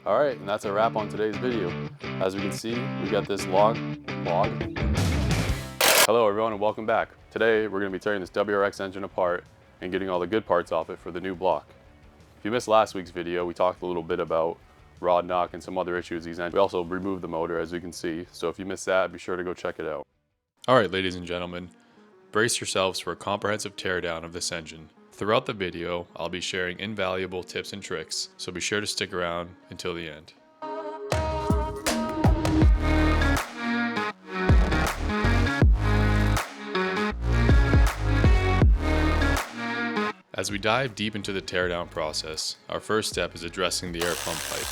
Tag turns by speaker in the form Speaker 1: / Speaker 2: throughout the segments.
Speaker 1: Alright, and that's a wrap on today's video. As we can see, we got this log. Hello everyone and welcome back. Today we're going to be tearing this WRX engine apart and getting all the good parts off it for the new block. If you missed last week's video, we talked a little bit about rod knock and some other issues these engines. We also removed the motor, as you can see, so if you missed that, be sure to go check it out. Alright ladies and gentlemen, brace yourselves for a comprehensive teardown of this engine. Throughout the video, I'll be sharing invaluable tips and tricks, so be sure to stick around until the end. As we dive deep into the teardown process, our first step is addressing the air pump pipe,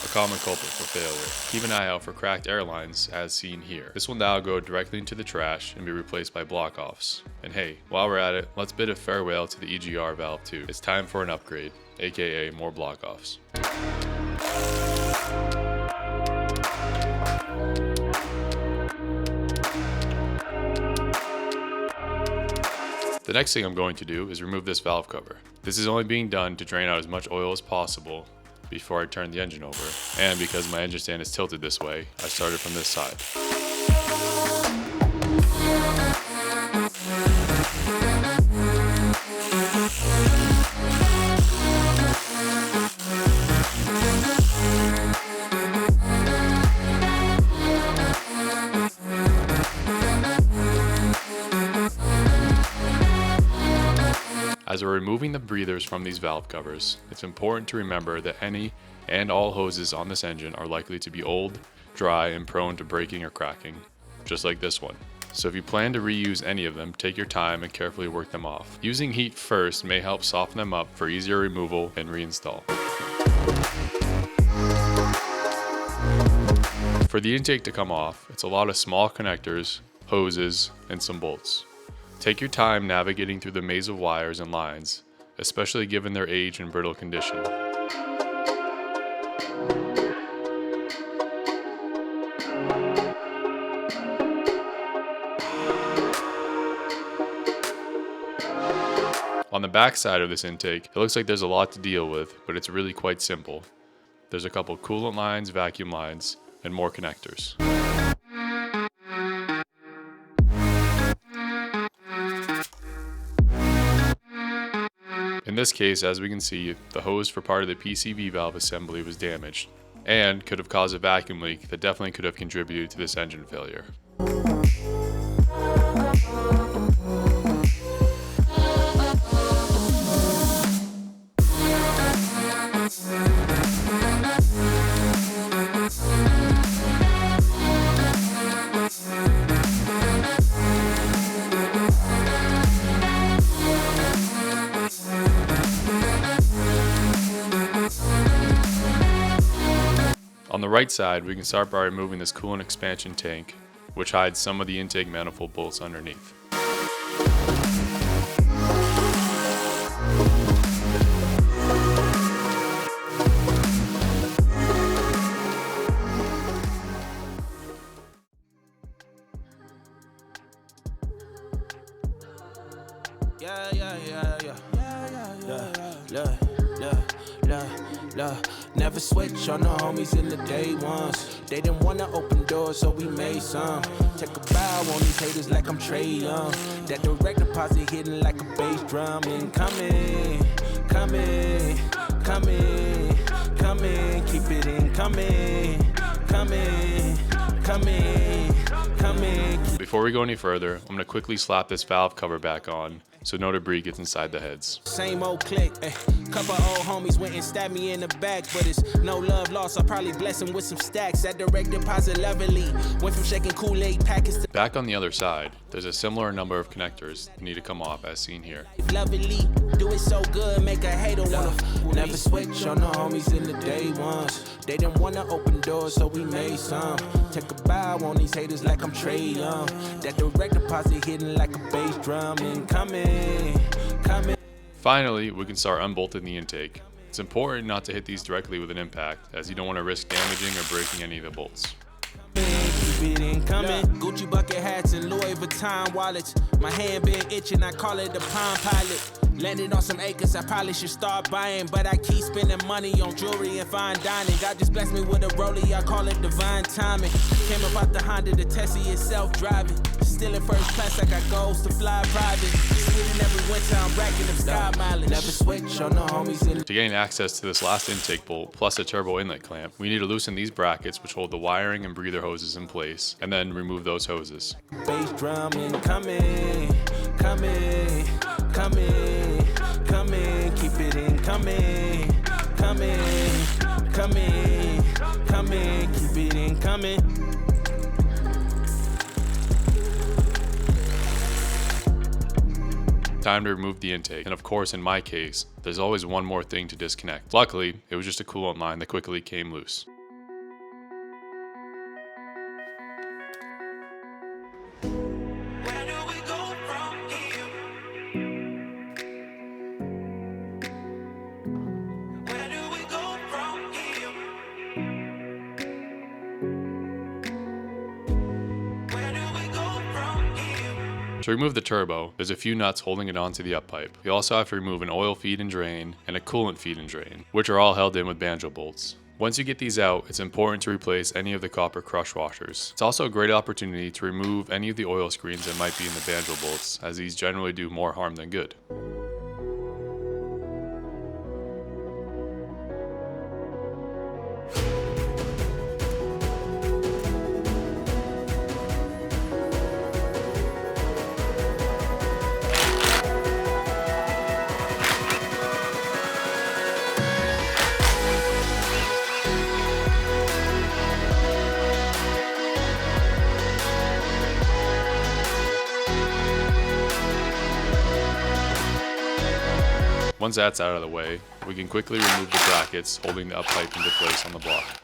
Speaker 1: a common culprit for failure. Keep an eye out for cracked air lines as seen here. This will now go directly into the trash and be replaced by block-offs. And hey, while we're at it, let's bid a farewell to the EGR valve too. It's time for an upgrade, aka more block-offs. The next thing I'm going to do is remove this valve cover. This is only being done to drain out as much oil as possible before I turn the engine over. And because my engine stand is tilted this way, I started from this side. As we're removing the breathers from these valve covers, it's important to remember that any and all hoses on this engine are likely to be old, dry, and prone to breaking or cracking, just like this one. So if you plan to reuse any of them, take your time and carefully work them off. Using heat first may help soften them up for easier removal and reinstall. For the intake to come off, it's a lot of small connectors, hoses, and some bolts. Take your time navigating through the maze of wires and lines, especially given their age and brittle condition. On the back side of this intake, it looks like there's a lot to deal with, but it's really quite simple. There's a couple coolant lines, vacuum lines, and more connectors. In this case, as we can see, the hose for part of the PCV valve assembly was damaged and could have caused a vacuum leak that definitely could have contributed to this engine failure. On the right side, we can start by removing this coolant expansion tank, which hides some of the intake manifold bolts underneath.
Speaker 2: Never switch on the homies in the day ones. They didn't wanna open doors, so we made some. Take a bow on these haters like I'm Trey Young. That direct deposit hitting like a bass drum. Incoming, coming, coming, coming. Keep it incoming, coming, coming, coming.
Speaker 1: Before we go any further, I'm gonna quickly slap this valve cover back on so no debris gets inside the heads.
Speaker 2: Same old click, couple old homies went and stabbed me in the back, but it's no love lost. I'll probably bless him with some stacks. That direct deposit lovely. Went from shaking Kool-Aid packets to
Speaker 1: back on the other side, there's a similar number of connectors that need to come off as seen here.
Speaker 2: lovely. Do it so good, make a hater wanna. Never switch on the homies in the day ones. They didn't wanna open doors, so we made some. Take a bow on these haters like I'm Trey Young. That direct deposit hitting like a bass drum. Incoming, coming.
Speaker 1: Finally, we can start unbolting the intake. It's important not to hit these directly with an impact, as you don't want to risk damaging or breaking any of the bolts.
Speaker 2: Keep it incoming. Gucci bucket hats and Louis Vuitton wallets. My hand been itching, I call it the Palm Pilot. Landed on some acres, I probably should start buying, but I keep spending money on jewelry and fine dining. God just blessed me with a rollie, I call it divine timing. Came about the Honda, the Tessie is self-driving. Still in first class, I got goals to fly private. Skidding every winter, I'm racking them sky mileage. Never switch on the homies in.
Speaker 1: To gain access to this last intake bolt, plus a turbo inlet clamp, we need to loosen these brackets which hold the wiring and breather hoses in place, and then remove those hoses.
Speaker 2: Bass drum incoming, coming, coming, coming, keep it incoming, coming, coming, coming, keep it incoming.
Speaker 1: Time to remove the intake, and of course in my case, there's always one more thing to disconnect. Luckily, it was just a coolant line that quickly came loose. To remove the turbo, there's a few nuts holding it onto the up pipe. You also have to remove an oil feed and drain and a coolant feed and drain, which are all held in with banjo bolts. Once you get these out, it's important to replace any of the copper crush washers. It's also a great opportunity to remove any of the oil screens that might be in the banjo bolts, as these generally do more harm than good. Once that's out of the way, we can quickly remove the brackets holding the up pipe into place on the block.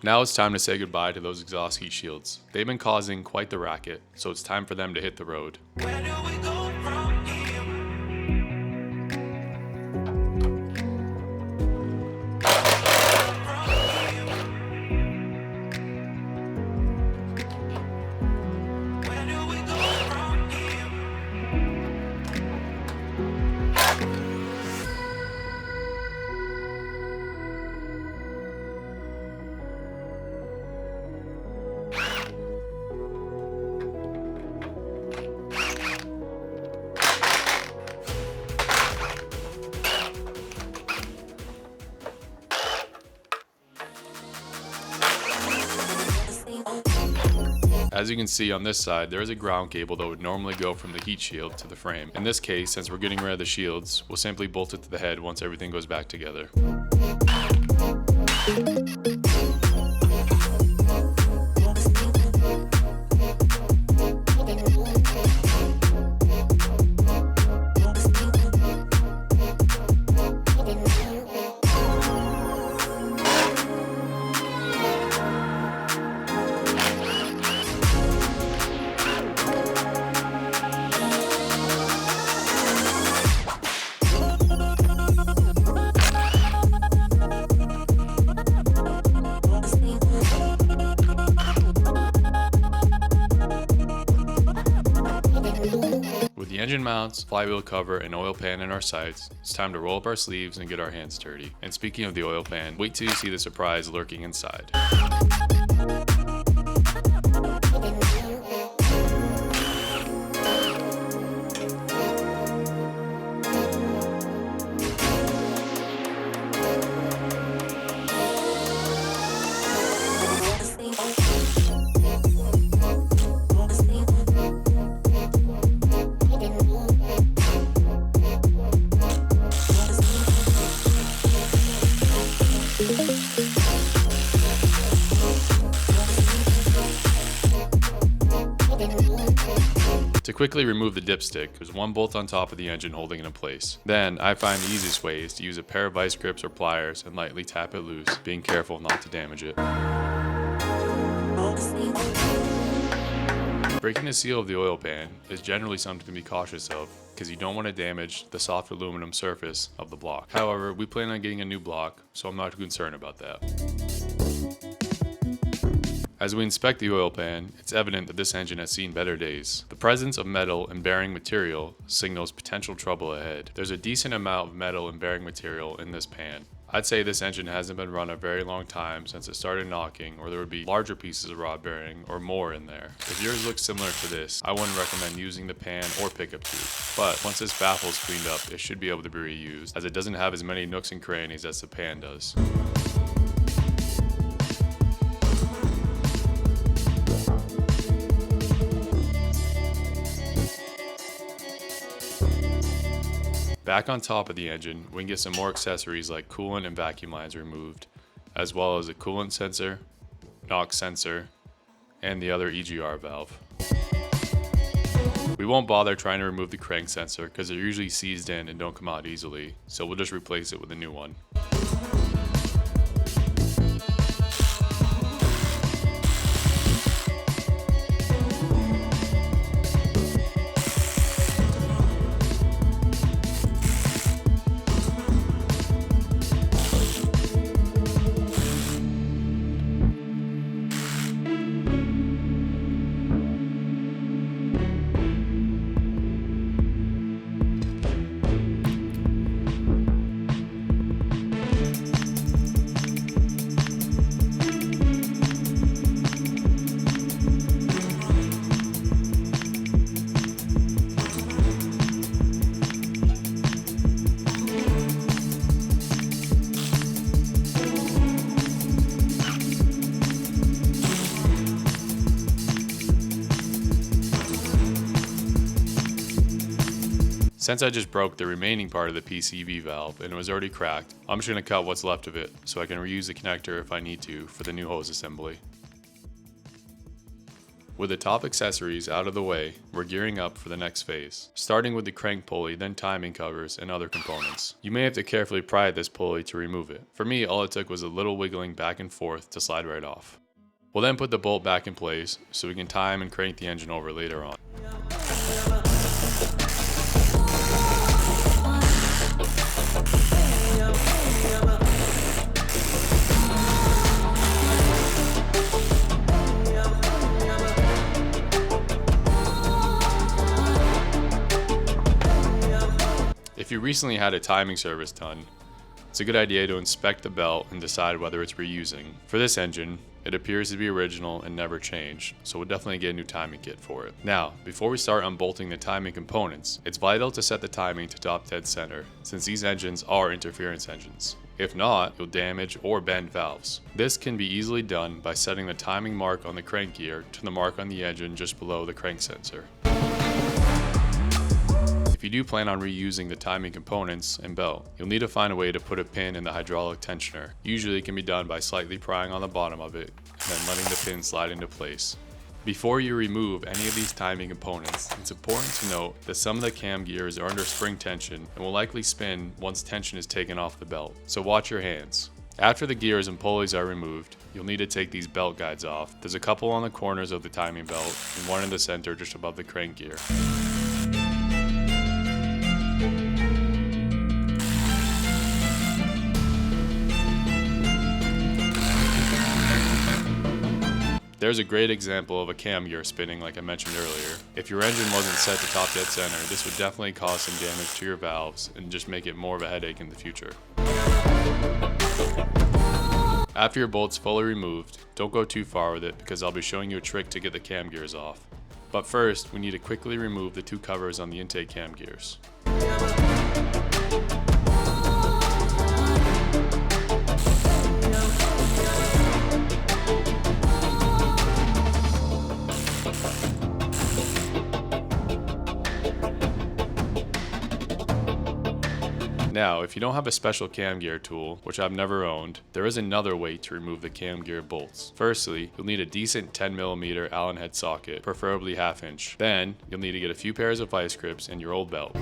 Speaker 1: Now it's time to say goodbye to those exhaust heat shields. They've been causing quite the racket, so it's time for them to hit the road.
Speaker 2: Where do we go from here? Where do we go from here?
Speaker 1: As you can see on this side, there is a ground cable that would normally go from the heat shield to the frame. In this case, since we're getting rid of the shields, we'll simply bolt it to the head once everything goes back together. With the engine mounts, flywheel cover, and oil pan in our sights, it's time to roll up our sleeves and get our hands dirty. And speaking of the oil pan, wait till you see the surprise lurking inside. To quickly remove the dipstick, there's one bolt on top of the engine holding it in place. Then, I find the easiest way is to use a pair of vice grips or pliers and lightly tap it loose, being careful not to damage it. Breaking the seal of the oil pan is generally something to be cautious of because you don't want to damage the soft aluminum surface of the block. However, we plan on getting a new block, so I'm not too concerned about that. As we inspect the oil pan, it's evident that this engine has seen better days. The presence of metal and bearing material signals potential trouble ahead. There's a decent amount of metal and bearing material in this pan. I'd say this engine hasn't been run a very long time since it started knocking, or there would be larger pieces of rod bearing or more in there. If yours looks similar to this, I wouldn't recommend using the pan or pickup tube. But once this baffle is cleaned up, it should be able to be reused, as it doesn't have as many nooks and crannies as the pan does. Back on top of the engine, we can get some more accessories like coolant and vacuum lines removed, as well as a coolant sensor, NOx sensor, and the other EGR valve. We won't bother trying to remove the crank sensor because they're usually seized in and don't come out easily, so we'll just replace it with a new one. Since I just broke the remaining part of the PCV valve and it was already cracked, I'm just going to cut what's left of it so I can reuse the connector if I need to for the new hose assembly. With the top accessories out of the way, we're gearing up for the next phase, starting with the crank pulley, then timing covers and other components. You may have to carefully pry at this pulley to remove it. For me, all it took was a little wiggling back and forth to slide right off. We'll then put the bolt back in place so we can time and crank the engine over later on. If you recently had a timing service done, it's a good idea to inspect the belt and decide whether it's reusing. For this engine, it appears to be original and never changed, so we'll definitely get a new timing kit for it. Now, before we start unbolting the timing components, it's vital to set the timing to top dead center, since these engines are interference engines. If not, you'll damage or bend valves. This can be easily done by setting the timing mark on the crank gear to the mark on the engine just below the crank sensor. If you do plan on reusing the timing components and belt, you'll need to find a way to put a pin in the hydraulic tensioner. Usually it can be done by slightly prying on the bottom of it and then letting the pin slide into place. Before you remove any of these timing components, it's important to note that some of the cam gears are under spring tension and will likely spin once tension is taken off the belt, so watch your hands. After the gears and pulleys are removed, you'll need to take these belt guides off. There's a couple on the corners of the timing belt and one in the center just above the crank gear. There's a great example of a cam gear spinning like I mentioned earlier. If your engine wasn't set to top dead center, this would definitely cause some damage to your valves and just make it more of a headache in the future. After your bolt's fully removed, don't go too far with it because I'll be showing you a trick to get the cam gears off. But first, we need to quickly remove the two covers on the intake cam gears. Now, if you don't have a special cam gear tool, which I've never owned, there is another way to remove the cam gear bolts. Firstly, you'll need a decent 10mm Allen head socket, preferably 1/2 inch. Then, you'll need to get a few pairs of vice grips and your old belt.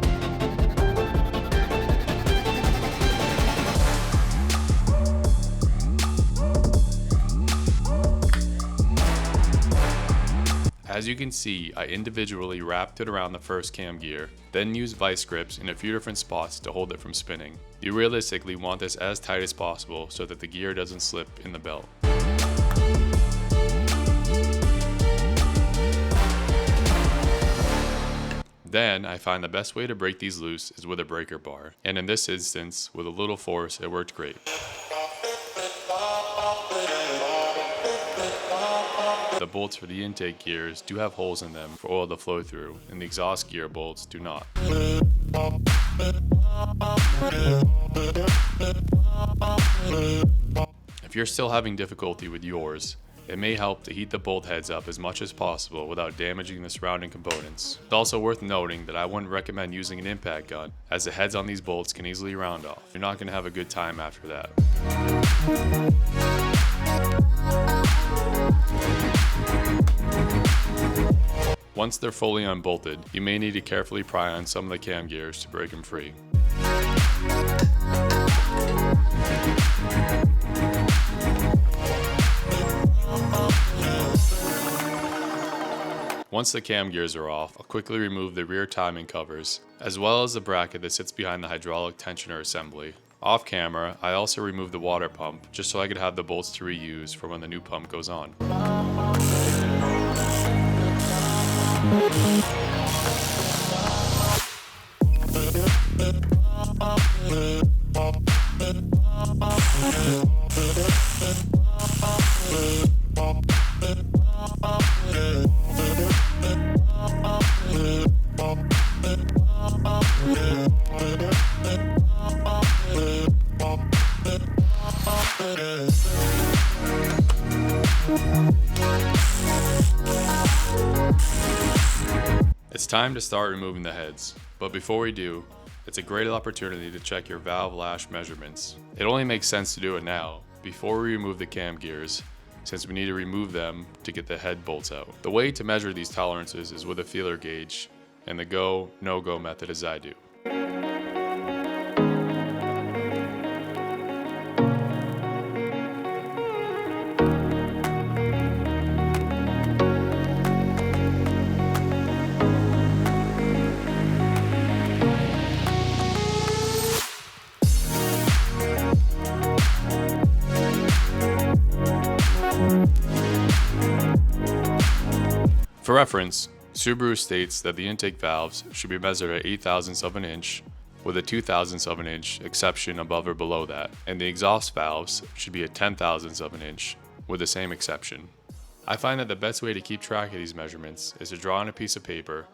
Speaker 1: As you can see, I individually wrapped it around the first cam gear, then used vice grips in a few different spots to hold it from spinning. You realistically want this as tight as possible so that the gear doesn't slip in the belt. Then I find the best way to break these loose is with a breaker bar, and in this instance, with a little force, it worked great. The bolts for the intake gears do have holes in them for oil to flow through, and the exhaust gear bolts do not. If you're still having difficulty with yours, it may help to heat the bolt heads up as much as possible without damaging the surrounding components. It's also worth noting that I wouldn't recommend using an impact gun, as the heads on these bolts can easily round off. You're not going to have a good time after that. Once they're fully unbolted, you may need to carefully pry on some of the cam gears to break them free. Once the cam gears are off, I'll quickly remove the rear timing covers, as well as the bracket that sits behind the hydraulic tensioner assembly. Off camera, I also removed the water pump, just so I could have the bolts to reuse for when the new pump goes on. It's time to start removing the heads, but before we do, it's a great opportunity to check your valve lash measurements. It only makes sense to do it now, before we remove the cam gears, since we need to remove them to get the head bolts out. The way to measure these tolerances is with a feeler gauge, and the go, no-go method as I do. For reference, Subaru states that the intake valves should be measured at 8 thousandths of an inch, with a 2 thousandths of an inch exception above or below that, and the exhaust valves should be at 10 thousandths of an inch, with the same exception. I find that the best way to keep track of these measurements is to draw on a piece of paper,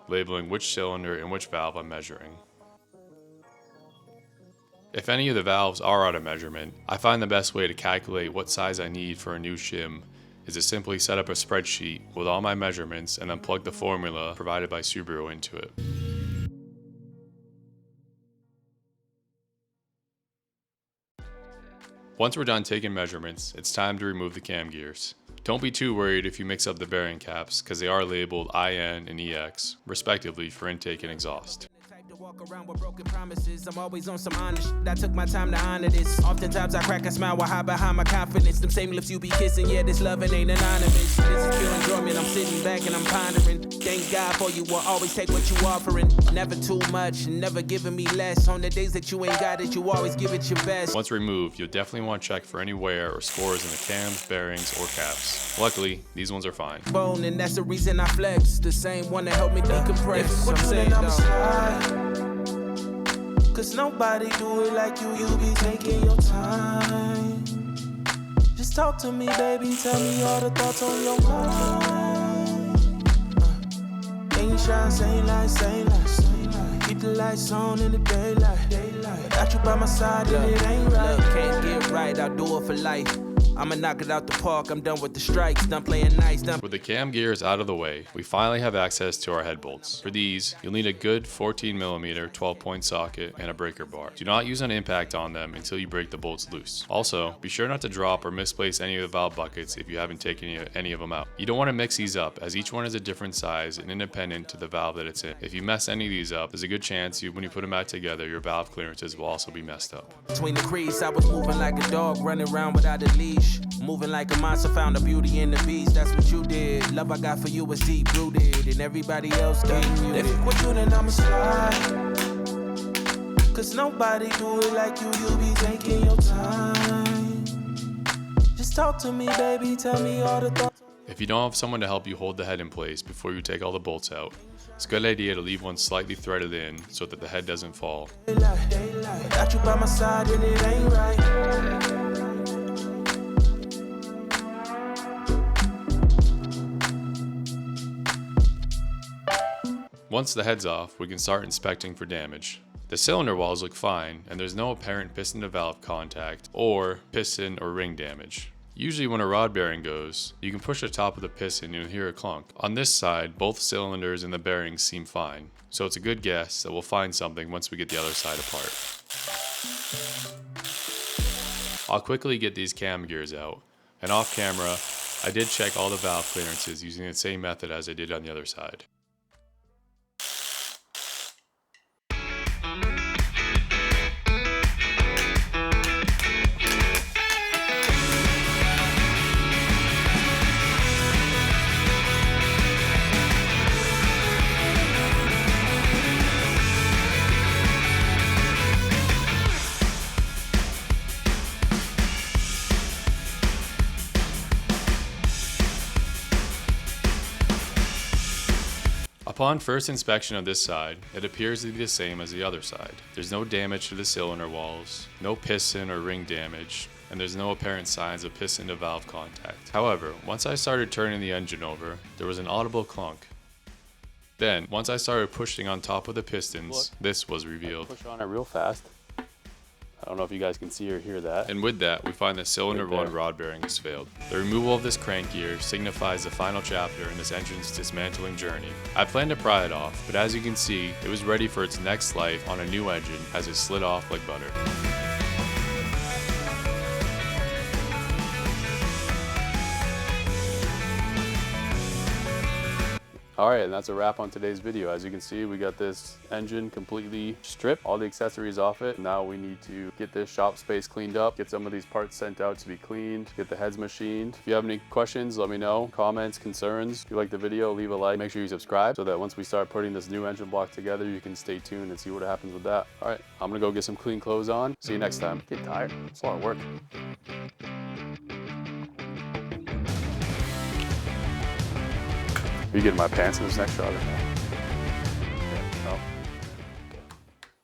Speaker 1: labeling which cylinder and which valve I'm measuring. If any of the valves are out of measurement, I find the best way to calculate what size I need for a new shim is to simply set up a spreadsheet with all my measurements and then plug the formula provided by Subaru into it. Once we're done taking measurements, it's time to remove the cam gears. Don't be too worried if you mix up the bearing caps, because they are labeled IN and EX, respectively, for intake and exhaust.
Speaker 2: Walk around with broken promises. I'm always on some honest shit. I took my time to honor this. Oftentimes I crack a smile while hide behind my confidence. Them same lips you be kissing, yeah, this loving ain't anonymous. This is pure enjoyment. I'm sitting back and I'm pondering. Thank God for you will always take what you offering. Never too much, never giving me less. On the days that you ain't got it, you always give it your best.
Speaker 1: Once removed, you'll definitely want to check for any wear or scores in the cams, bearings, or caps. Luckily, these ones are fine.
Speaker 2: Bone, and that's the reason I flex. The same one that helped me decompress. I'm saying though, cause nobody do it like you be taking your time. Just talk to me, baby, tell me all the thoughts on your mind. Ain't shy, same lies. Keep the lights on in the daylight. Without you by my side, then it ain't right. Look, can't get right, I'll do it for life. I'ma knock it out the park, I'm done with the strikes, done playing nice, done.
Speaker 1: With the cam gears out of the way, we finally have access to our head bolts. For these, you'll need a good 14mm 12-point socket and a breaker bar. Do not use an impact on them until you break the bolts loose. Also, be sure not to drop or misplace any of the valve buckets if you haven't taken any of them out. You don't want to mix these up, as each one is a different size and independent to the valve that it's in. If you mess any of these up, there's a good chance when you put them back together, your valve clearances will also be messed up.
Speaker 2: Between the crease, I was moving like a dog, running around without a leash. Moving like a monster, found the beauty in the beast. That's what you did. Love I got for you is deep rooted, and everybody else getting muted. If with you, then I'ma slide. Cause nobody do it like you be taking your time. Just talk to me, baby, tell me all the thoughts.
Speaker 1: If you don't have someone to help you hold the head in place before you take all the bolts out, it's a good idea to leave one slightly threaded in so that the head doesn't fall.
Speaker 2: Got you by my side and it ain't right.
Speaker 1: Once the head's off, we can start inspecting for damage. The cylinder walls look fine, and there's no apparent piston to valve contact or piston or ring damage. Usually when a rod bearing goes, you can push the top of the piston and you'll hear a clunk. On this side, both cylinders and the bearings seem fine, so it's a good guess that we'll find something once we get the other side apart. I'll quickly get these cam gears out, and off camera, I did check all the valve clearances using the same method as I did on the other side. Upon first inspection of this side, it appears to be the same as the other side. There's no damage to the cylinder walls, no piston or ring damage, and there's no apparent signs of piston to valve contact. However, once I started turning the engine over, there was an audible clunk. Then, once I started pushing on top of the pistons, this was revealed.
Speaker 3: Push on it real fast. I don't know if you guys can see or hear that.
Speaker 1: And with that, we find that cylinder 1 rod bearing has failed. The removal of this crank gear signifies the final chapter in this engine's dismantling journey. I planned to pry it off, but as you can see, it was ready for its next life on a new engine as it slid off like butter.
Speaker 3: Alright, and that's a wrap on today's video. As you can see, we got this engine completely stripped, all the accessories off it. Now we need to get this shop space cleaned up, get some of these parts sent out to be cleaned, get the heads machined. If you have any questions, let me know. Comments, concerns. If you like the video, leave a like. Make sure you subscribe so that once we start putting this new engine block together, you can stay tuned and see what happens with that. Alright, I'm gonna go get some clean clothes on. See you next time. Get tired. It's a lot of work. Are you getting my pants in this next shot or no?